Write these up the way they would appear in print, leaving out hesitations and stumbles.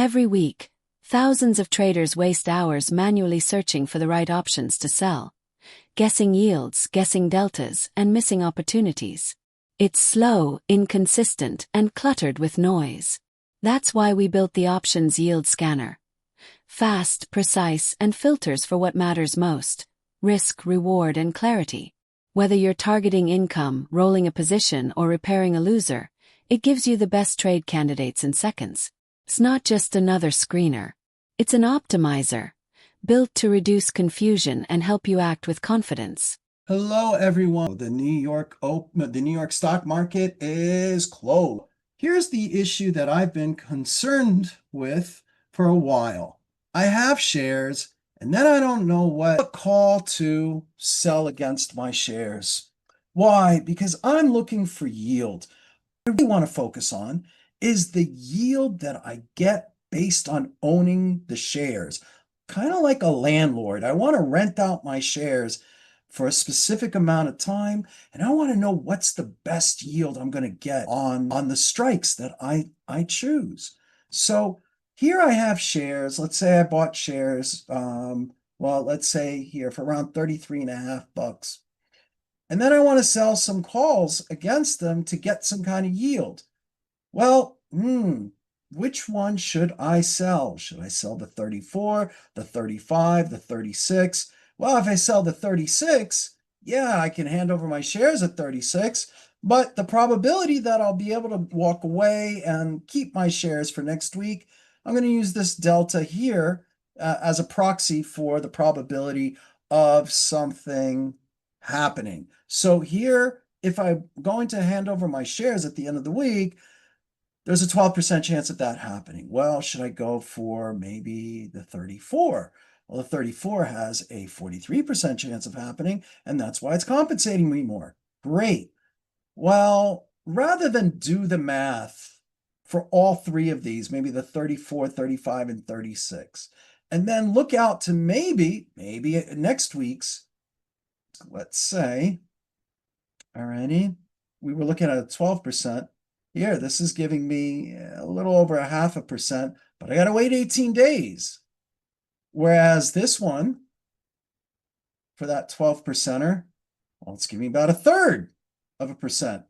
Every week, thousands of traders waste hours manually searching for the right options to sell, guessing yields, guessing deltas, and missing opportunities. It's slow, inconsistent, and cluttered with noise. That's why we built the Options Yield Scanner. Fast, precise, and filters for what matters most: risk, reward, and clarity. Whether you're targeting income, rolling a position, or repairing a loser, it gives you the best trade candidates in seconds. It's not just another screener. It's an optimizer, built to reduce confusion and help you act with confidence. Hello, everyone. The New York stock market is closed. Here's the issue that I've been concerned with for a while. I have shares, and then I don't know what call to sell against my shares. Why? Because I'm looking for yield. What I really want to focus on is the yield that I get based on owning the shares. Kind of like a landlord. I want to rent out my shares for a specific amount of time, and I want to know what's the best yield I'm going to get on the strikes that I choose. So here I have shares. Let's say I bought shares, let's say here for around 33.5 bucks. And then I want to sell some calls against them to get some kind of yield. Well, which one should I sell? Should I sell the 34, the 35, the 36? Well, if I sell the 36, yeah, I can hand over my shares at 36, but the probability that I'll be able to walk away and keep my shares for next week, I'm going to use this delta here as a proxy for the probability of something happening. So here, if I'm going to hand over my shares at the end of the week, there's a 12% chance of that happening. Well, should I go for maybe the 34? Well, the 34 has a 43% chance of happening, and that's why it's compensating me more. Great. Well, rather than do the math for all three of these, maybe the 34, 35, and 36, and then look out to maybe next week's, let's say, alrighty, we were looking at a 12%. Here, this is giving me a little over 0.5%, but I got to wait 18 days. Whereas this one, for that 12%er, well, it's giving me about 1/3%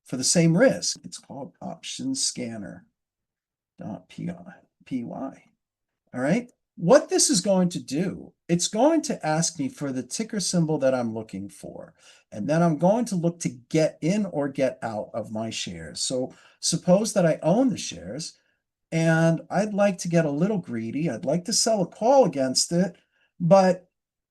for the same risk. It's called Options Scanner.py. All right. What this is going to do, it's going to ask me for the ticker symbol that I'm looking for. And then I'm going to look to get in or get out of my shares. So suppose that I own the shares and I'd like to get a little greedy. I'd like to sell a call against it, but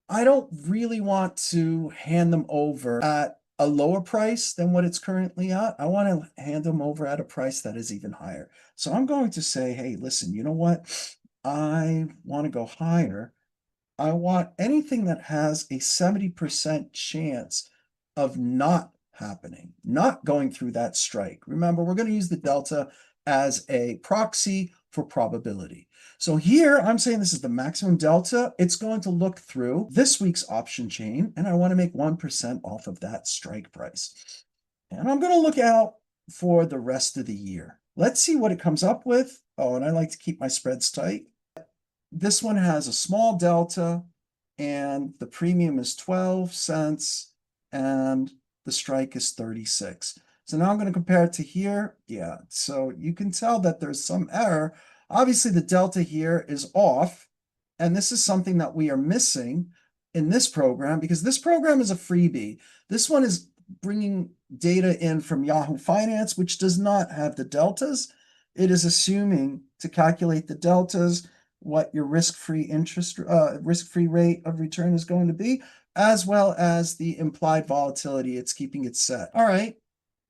I don't really want to hand them over at a lower price than what it's currently at. I want to hand them over at a price that is even higher. So I'm going to say, hey, listen, you know what? I want to go higher. I want anything that has a 70% chance of not happening, not going through that strike. Remember, we're going to use the delta as a proxy for probability. So here I'm saying this is the maximum delta. It's going to look through this week's option chain, and I want to make 1% off of that strike price. And I'm going to look out for the rest of the year. Let's see what it comes up with. Oh, and I like to keep my spreads tight. This one has a small delta, and the premium is 12 cents, and the strike is 36. So now I'm going to compare it to here. Yeah, so you can tell that there's some error. Obviously, the delta here is off, and this is something that we are missing in this program because this program is a freebie. This one is bringing data in from Yahoo Finance, which does not have the deltas. It is assuming to calculate the deltas what your risk-free rate of return is going to be, as well as the implied volatility. It's keeping it set. All right.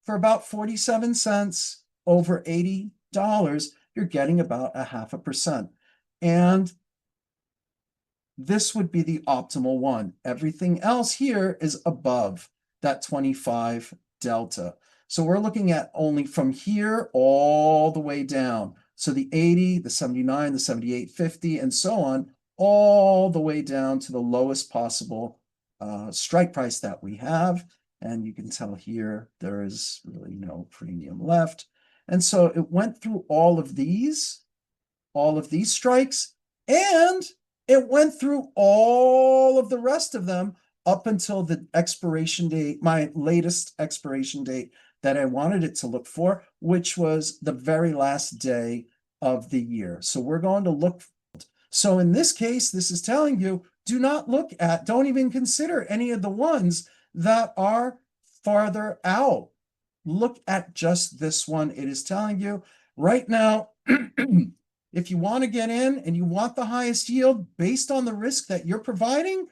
For about 47 cents over $80, you're getting about 0.5%. And this would be the optimal one. Everything else here is above that 25 delta. So we're looking at only from here all the way down. So the 80, the 79, the 78.50, and so on, all the way down to the lowest possible strike price that we have. And you can tell here there is really no premium left. And so it went through all of these strikes, and it went through all of the rest of them up until the expiration date, my latest expiration date that I wanted it to look for, which was the very last day of the year. So we're going to look. So in this case, this is telling you, don't even consider any of the ones that are farther out. Look at just this one. It is telling you right now, if you want to get in and you want the highest yield based on the risk that you're providing,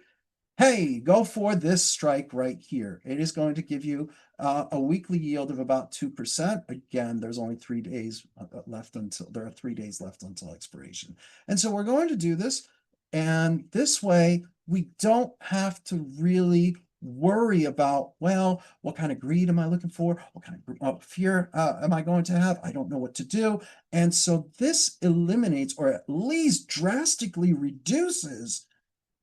hey, go for this strike right here. It is going to give you a weekly yield of about 2%. Again, there's only 3 days left until there are 3 days left until expiration. And so we're going to do this. And this way, we don't have to really worry about, well, what kind of greed am I looking for? What kind of fear am I going to have? I don't know what to do. And so this eliminates, or at least drastically reduces,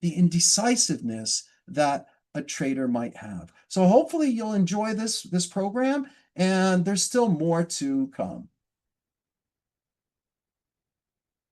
the indecisiveness that a trader might have. So hopefully you'll enjoy this program, and there's still more to come.